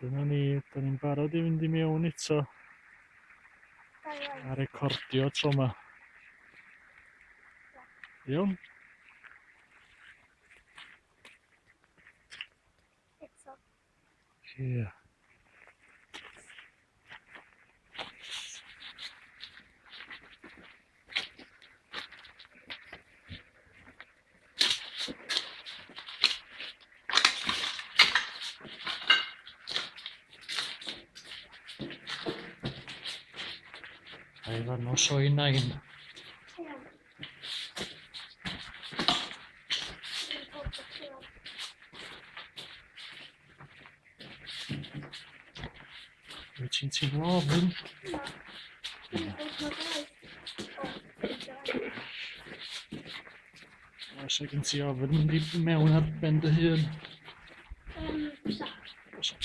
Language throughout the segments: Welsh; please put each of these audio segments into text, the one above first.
Dyna ni, da ni'n barod i fynd i mewn eto a recordio tro 'ma. Iawn? Ie. Ai fanno sioe 9. Wyt ti'n teimlo ofn? Oes gen ti ofn mynd i mewn ar ben dy hun? Bysa.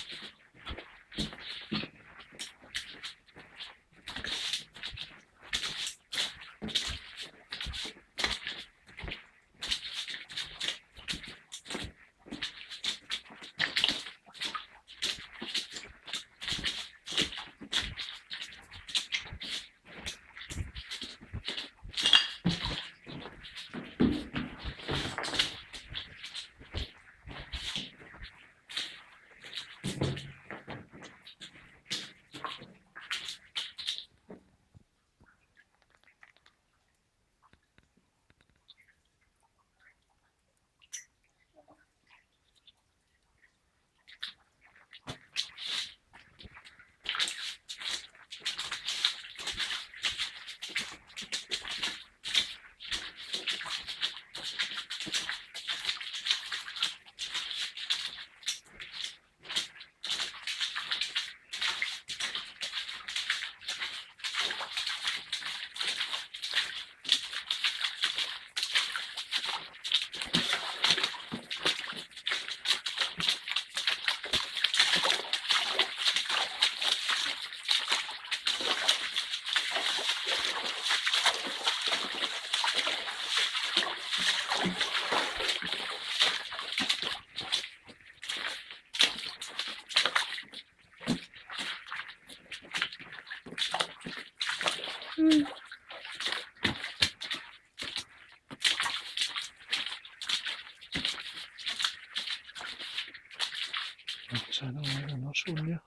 Sa'n o'n yno swnio.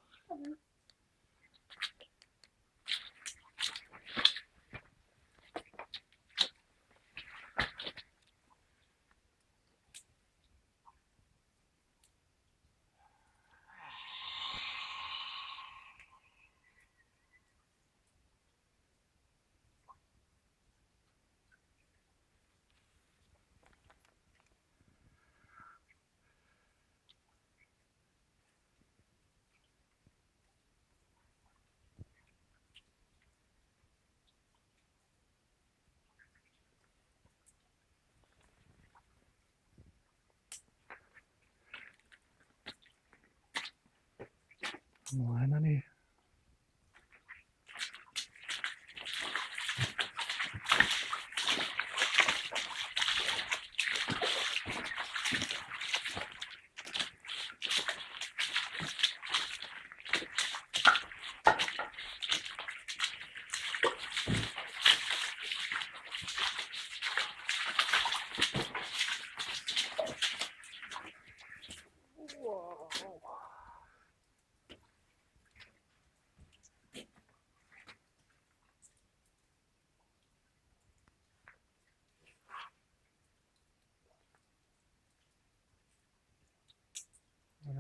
Ymlaen â ni.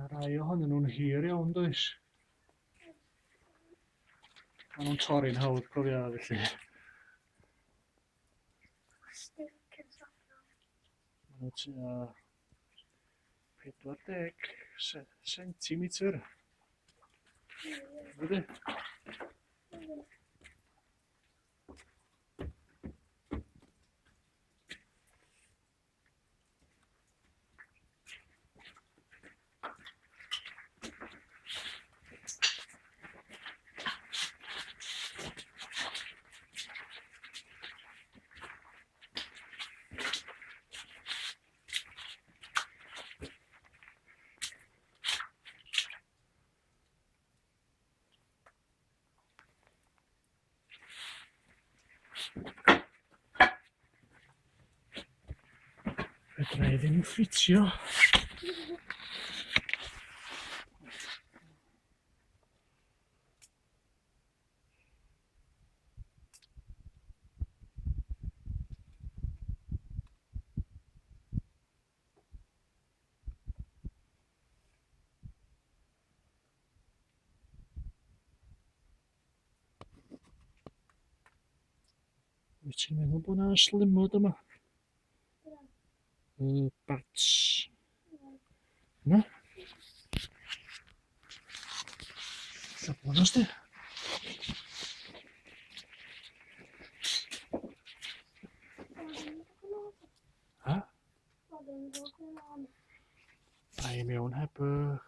Mae rai ohonyn nhw'n hir iawn, does? Maen nhw'n torri'n hawdd profiad felly. Maen nhw tua 40 centimetr. Ydy? Betreiben Fritz, ja. Wyciągnę bo naszli modema. Patrz. No. Zapominasz ty? Ha? Bij me on hebben.